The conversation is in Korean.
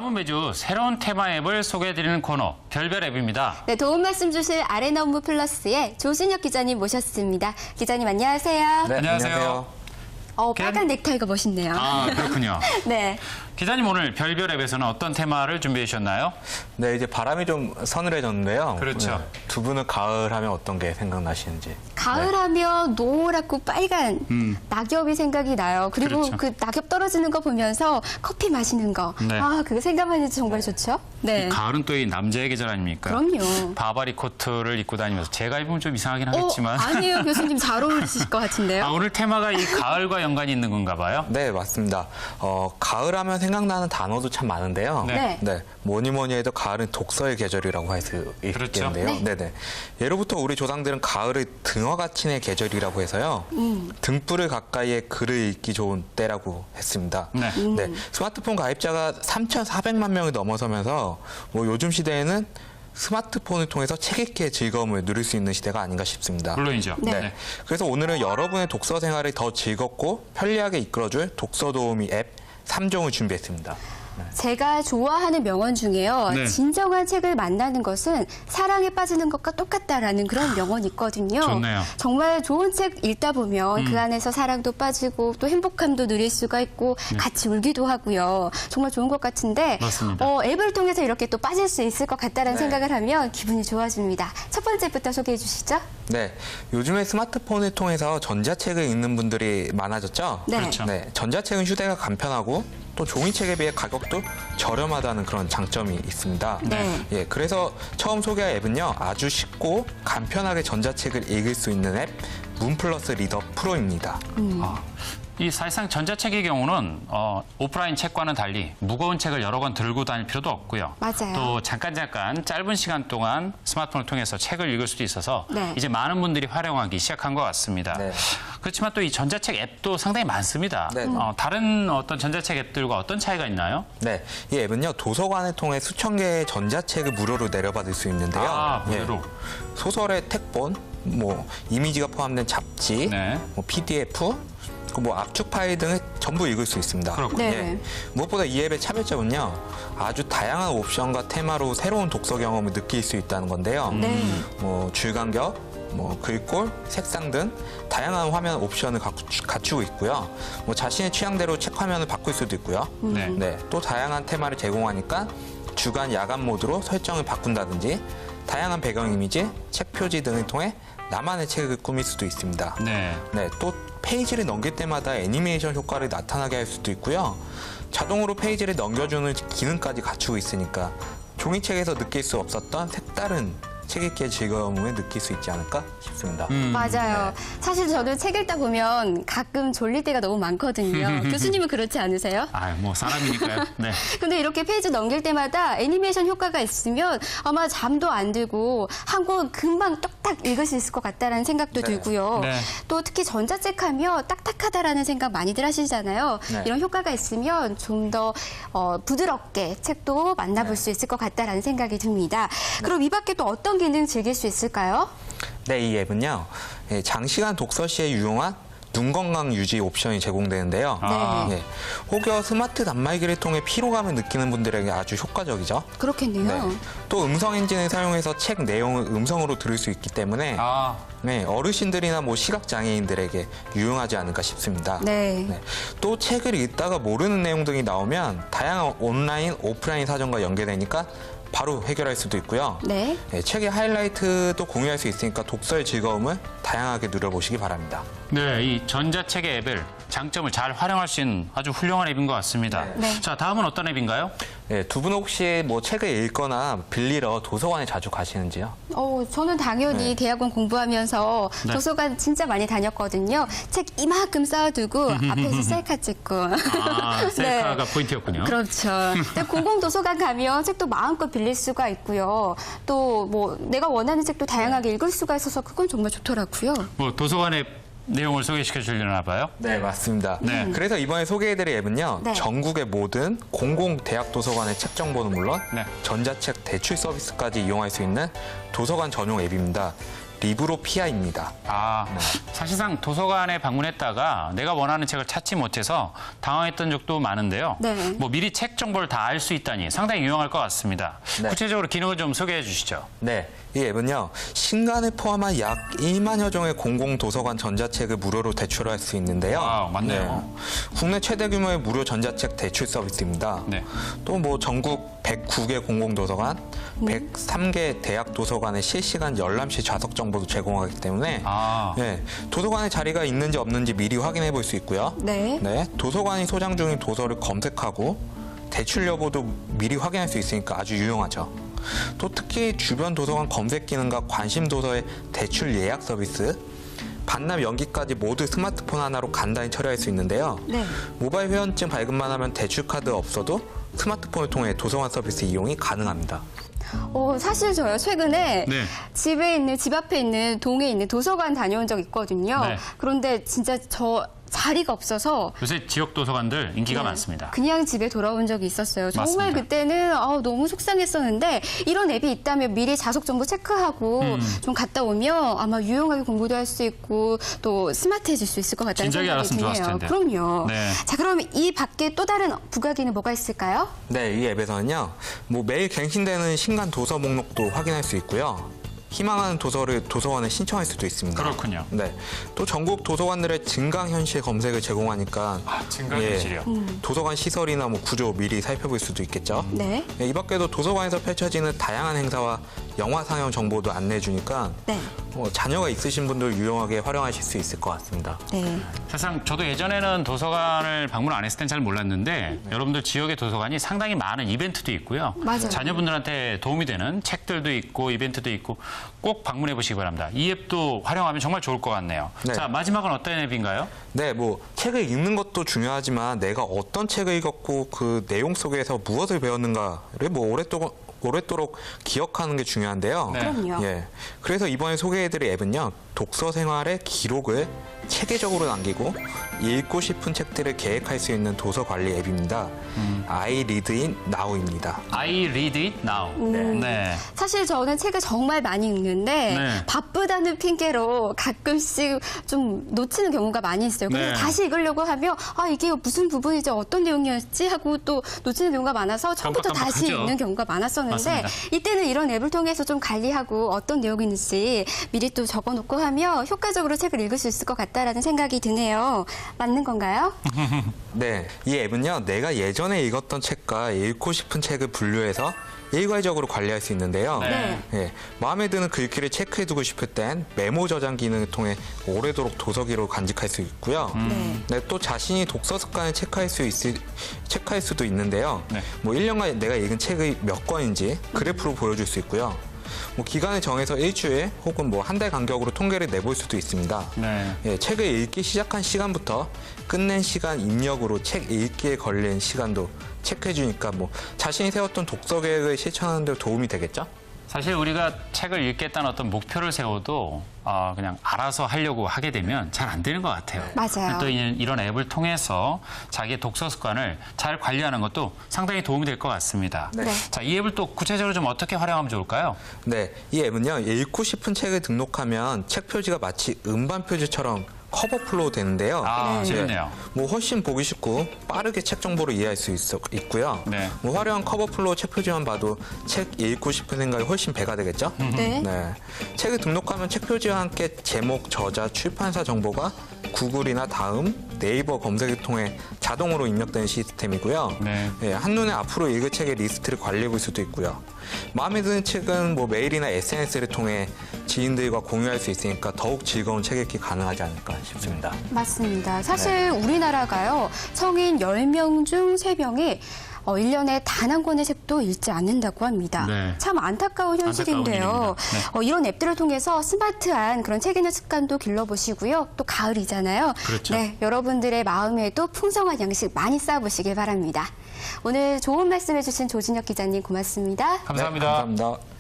다음은 매주 새로운 테마 앱을 소개해드리는 코너, 별별 앱입니다. 네, 도움 말씀 주실 아레나 업무 플러스의 조신혁 기자님 모셨습니다. 기자님 안녕하세요. 네, 안녕하세요. 빨간 넥타이가 멋있네요. 아, 그렇군요. 네. 기자님 오늘 별별 앱에서는 어떤 테마를 준비해 주셨나요? 네, 이제 바람이 좀 서늘해졌는데요. 그렇죠. 네, 두 분은 가을 하면 어떤 게 생각나시는지. 가을 하면 노랗고 빨간 낙엽이 생각이 나요. 그리고 그렇죠. 그 낙엽 떨어지는 거 보면서 커피 마시는 거. 네. 아, 그거 생각만 해도 정말 좋죠? 네. 가을은 또 이 남자의 계절 아닙니까? 그럼요. 바바리 코트를 입고 다니면서 제가 입으면 좀 이상하긴 하겠지만. 아니에요. 교수님 잘 어울리실 것 같은데요. 아, 오늘 테마가 이 가을과 연관이 있는 건가 봐요? 네, 맞습니다. 가을 하면 생각나는 단어도 참 많은데요. 네. 뭐니 해도 가을은 독서의 계절이라고 할 수 그렇죠. 있겠는데요. 네. 네네. 예로부터 우리 조상들은 가을을 등어가친의 계절이라고 해서요. 등불을 가까이에 글을 읽기 좋은 때라고 했습니다. 네. 네, 스마트폰 가입자가 3,400만 명이 넘어서면서 뭐 요즘 시대에는 스마트폰을 통해서 책 읽기의 즐거움을 누릴 수 있는 시대가 아닌가 싶습니다. 물론이죠. 네. 그래서 오늘은 여러분의 독서 생활을 더 즐겁고 편리하게 이끌어줄 독서 도우미 앱 3종을 준비했습니다. 제가 좋아하는 명언 중에요. 네. 진정한 책을 만나는 것은 사랑에 빠지는 것과 똑같다라는 그런 명언이 있거든요. 좋네요. 정말 좋은 책 읽다 보면 그 안에서 사랑도 빠지고 또 행복함도 누릴 수가 있고 같이 울기도 하고요. 정말 좋은 것 같은데 맞습니다. 앱을 통해서 이렇게 또 빠질 수 있을 것 같다라는 네. 생각을 하면 기분이 좋아집니다. 첫 번째부터 소개해 주시죠. 네, 요즘에 스마트폰을 통해서 전자책을 읽는 분들이 많아졌죠? 네. 그렇죠. 네, 전자책은 휴대가 간편하고 또 종이책에 비해 가격도 저렴하다는 그런 장점이 있습니다. 네. 예, 그래서 처음 소개할 앱은요, 아주 쉽고 간편하게 전자책을 읽을 수 있는 앱 문플러스 리더 프로입니다. 이 사실상 전자책의 경우는 오프라인 책과는 달리 무거운 책을 여러 권 들고 다닐 필요도 없고요. 맞아요. 또 잠깐 짧은 시간 동안 스마트폰을 통해서 책을 읽을 수도 있어서 네. 이제 많은 분들이 활용하기 시작한 것 같습니다. 네. 그렇지만 또 이 전자책 앱도 상당히 많습니다. 네. 다른 어떤 전자책 앱들과 어떤 차이가 있나요? 네, 이 앱은요, 도서관을 통해 수천 개의 전자책을 무료로 내려받을 수 있는데요. 아, 무료로. 예, 소설의 택본, 뭐 이미지가 포함된 잡지, 네. 뭐 PDF, 뭐 압축 파일 등을 전부 읽을 수 있습니다. 그렇군요. 네. 무엇보다 이 앱의 차별점은요, 아주 다양한 옵션과 테마로 새로운 독서 경험을 느낄 수 있다는 건데요. 네. 뭐 줄간격, 뭐 글꼴, 색상 등 다양한 화면 옵션을 갖추고 있고요. 뭐 자신의 취향대로 책 화면을 바꿀 수도 있고요. 네. 네, 또 다양한 테마를 제공하니까 주간, 야간 모드로 설정을 바꾼다든지 다양한 배경 이미지, 책 표지 등을 통해 나만의 책을 꾸밀 수도 있습니다. 네. 네, 또 페이지를 넘길 때마다 애니메이션 효과를 나타나게 할 수도 있고요. 자동으로 페이지를 넘겨주는 기능까지 갖추고 있으니까 종이책에서 느낄 수 없었던 색다른 책 읽기의 즐거움을 느낄 수 있지 않을까 싶습니다. 맞아요. 사실 저도 책 읽다 보면 가끔 졸릴 때가 너무 많거든요. 교수님은 그렇지 않으세요? 아, 뭐 사람이니까요. 네. 근데 이렇게 페이지 넘길 때마다 애니메이션 효과가 있으면 아마 잠도 안 들고 한 권 금방 뚝딱 읽을 수 있을 것 같다라는 생각도 네. 들고요. 네. 또 특히 전자책 하면 딱딱하다라는 생각 많이들 하시잖아요. 네. 이런 효과가 있으면 좀 더 부드럽게 책도 만나볼 수 있을 것 같다라는 생각이 듭니다. 그럼 이 밖에 또 어떤 기능 즐길 수 있을까요? 네, 이 앱은요, 예, 장시간 독서 시에 유용한 눈 건강 유지 옵션이 제공되는데요. 아. 네. 예, 혹여 스마트 단말기를 통해 피로감을 느끼는 분들에게 아주 효과적이죠. 그렇겠네요. 네. 또 음성 엔진을 사용해서 책 내용을 음성으로 들을 수 있기 때문에 아, 네, 어르신들이나 뭐 시각 장애인들에게 유용하지 않을까 싶습니다. 네. 또 책을 읽다가 모르는 내용 등이 나오면 다양한 온라인, 오프라인 사전과 연계되니까 바로 해결할 수도 있고요. 네. 네, 책의 하이라이트도 공유할 수 있으니까 독서의 즐거움을 다양하게 누려보시기 바랍니다. 네, 이 전자책의 앱을 장점을 잘 활용할 수 있는 아주 훌륭한 앱인 것 같습니다. 네. 자, 다음은 어떤 앱인가요? 네, 두 분 혹시 뭐 책을 읽거나 빌리러 도서관에 자주 가시는지요? 저는 당연히 대학원 공부하면서 네. 도서관 진짜 많이 다녔거든요. 책 이만큼 쌓아두고 앞에서 셀카 찍고. 아, 셀카가 포인트였군요. 그렇죠. 근데 공공도서관 가면 책도 마음껏 빌릴 수가 있고요. 또 뭐 내가 원하는 책도 다양하게 읽을 수가 있어서 그건 정말 좋더라고요. 뭐 도서관의 내용을 소개시켜 주려나 봐요? 네, 맞습니다. 네. 그래서 이번에 소개해드릴 앱은요, 네. 전국의 모든 공공 대학 도서관의 책 정보는 물론 네. 전자책 대출 서비스까지 이용할 수 있는 도서관 전용 앱입니다. 리브로피아입니다. 사실상 도서관에 방문했다가 내가 원하는 책을 찾지 못해서 당황했던 적도 많은데요. 네. 뭐 미리 책 정보를 다 알 수 있다니 상당히 유용할 것 같습니다. 네. 구체적으로 기능을 좀 소개해 주시죠. 네, 이 앱은요, 신간을 포함한 약 1만여 종의 공공도서관 전자책을 무료로 대출할 수 있는데요. 아, 맞네요. 네, 국내 최대 규모의 무료 전자책 대출 서비스입니다. 네. 또 뭐 전국 109개 공공도서관, 103개 대학 도서관의 실시간 열람시 좌석 정보도 제공하기 때문에 네, 도서관에 자리가 있는지 없는지 미리 확인해 볼 수 있고요. 네. 도서관이 소장 중인 도서를 검색하고 대출 여부도 미리 확인할 수 있으니까 아주 유용하죠. 또 특히 주변 도서관 검색 기능과 관심 도서의 대출 예약 서비스, 반납 연기까지 모두 스마트폰 하나로 간단히 처리할 수 있는데요. 네. 모바일 회원증 발급만 하면 대출 카드 없어도 스마트폰을 통해 도서관 서비스 이용이 가능합니다. 사실 저요 최근에 네. 집 앞에 있는 동에 있는 도서관 다녀온 적 있거든요. 네. 그런데 진짜 저 자리가 없어서 요새 지역 도서관들 인기가 네, 많습니다. 그냥 집에 돌아온 적이 있었어요. 정말 맞습니다. 그때는 너무 속상했었는데 이런 앱이 있다면 미리 좌석 정보 체크하고 좀 갔다 오면 아마 유용하게 공부도 할 수 있고 또 스마트해질 수 있을 것 같다는 진작에 생각이 알았으면 드네요. 좋았을 텐데요. 그럼요. 네. 자, 그럼 이 밖에 또 다른 부가기능 뭐가 있을까요? 네, 이 앱에서는요, 뭐 매일 갱신되는 신간 도서 목록도 확인할 수 있고요. 희망하는 도서를 도서관에 신청할 수도 있습니다. 그렇군요. 네, 또 전국 도서관들의 증강현실 검색을 제공하니까 증강현실이요. 도서관 시설이나 뭐 구조 미리 살펴볼 수도 있겠죠. 네. 네, 이 밖에도 도서관에서 펼쳐지는 다양한 행사와 영화 상영 정보도 안내해 주니까 네. 자녀가 있으신 분들 유용하게 활용하실 수 있을 것 같습니다. 네. 사실상 저도 예전에는 도서관을 방문 안 했을 땐 잘 몰랐는데 여러분들 지역의 도서관이 상당히 많은 이벤트도 있고요. 맞아요. 자녀분들한테 도움이 되는 책들도 있고 이벤트도 있고 꼭 방문해 보시기 바랍니다. 이 앱도 활용하면 정말 좋을 것 같네요. 네. 자, 마지막은 어떤 앱인가요? 네, 뭐 책을 읽는 것도 중요하지만 내가 어떤 책을 읽었고 그 내용 속에서 무엇을 배웠는가를 뭐 오랫도록 기억하는 게 중요한데요. 네. 그럼요. 예. 그래서 이번에 소개해드릴 앱은요, 독서 생활의 기록을 체계적으로 남기고 읽고 싶은 책들을 계획할 수 있는 도서 관리 앱입니다. I Read It Now입니다. I read it now. 네. 사실 저는 책을 정말 많이 읽는데 네. 바쁘다는 핑계로 가끔씩 좀 놓치는 경우가 많이 있어요. 그래서 네. 다시 읽으려고 하면 이게 무슨 부분이지 어떤 내용이었지 하고 또 놓치는 경우가 많아서 처음부터 다시 깜빡깜빡하죠. 읽는 경우가 많았었는데 맞습니다. 이때는 이런 앱을 통해서 좀 관리하고 어떤 내용인지 미리 또 적어놓고 하면 효과적으로 책을 읽을 수 있을 것 같다라는 생각이 드네요. 맞는 건가요? 네, 이 앱은요, 내가 예전에 읽었던 책과 읽고 싶은 책을 분류해서 일괄적으로 관리할 수 있는데요. 네. 예, 마음에 드는 글귀를 체크해두고 싶을 땐 메모 저장 기능을 통해 오래도록 도서기로 간직할 수 있고요. 네, 또 자신이 독서 습관을 체크할 수도 있는데요. 네. 뭐 1년간 내가 읽은 책의 몇 권인지 그래프로 보여줄 수 있고요. 뭐 기간을 정해서 일주일 혹은 뭐 한 달 간격으로 통계를 내볼 수도 있습니다. 네. 예, 책을 읽기 시작한 시간부터 끝낸 시간 입력으로 책 읽기에 걸린 시간도 체크해주니까 뭐 자신이 세웠던 독서 계획을 실천하는 데 도움이 되겠죠? 사실 우리가 책을 읽겠다는 어떤 목표를 세워도 그냥 알아서 하려고 하게 되면 잘 안 되는 것 같아요. 맞아요. 또 이런 앱을 통해서 자기의 독서 습관을 잘 관리하는 것도 상당히 도움이 될 것 같습니다. 네. 자, 이 앱을 또 구체적으로 좀 어떻게 활용하면 좋을까요? 네, 이 앱은요, 읽고 싶은 책을 등록하면 책 표지가 마치 음반 표지처럼 커버 플로우 되는데요. 아, 재밌네요. 뭐 훨씬 보기 쉽고 빠르게 책 정보를 이해할 수 있고요. 네. 뭐 화려한 커버 플로우 책 표지만 봐도 책 읽고 싶은 생각이 훨씬 배가 되겠죠? 네. 책을 등록하면 책 표지와 함께 제목, 저자, 출판사 정보가 구글이나 다음, 네이버 검색을 통해 자동으로 입력되는 시스템이고요. 네. 예, 한눈에 앞으로 읽을 책의 리스트를 관리해 볼 수도 있고요. 마음에 드는 책은 뭐 메일이나 SNS를 통해 지인들과 공유할 수 있으니까 더욱 즐거운 책 읽기 가능하지 않을까 싶습니다. 맞습니다. 사실 우리나라가요, 성인 10명 중 3명이 1년에 단 한 권의 책도 읽지 않는다고 합니다. 네. 참 안타까운 현실인데요. 안타까운 일입니다. 이런 앱들을 통해서 스마트한 그런 책 읽는 습관도 길러보시고요. 또 가을이잖아요. 그렇죠. 네, 여러분들의 마음에도 풍성한 양식 많이 쌓아보시길 바랍니다. 오늘 좋은 말씀 해주신 조진혁 기자님 고맙습니다. 감사합니다. 네, 감사합니다.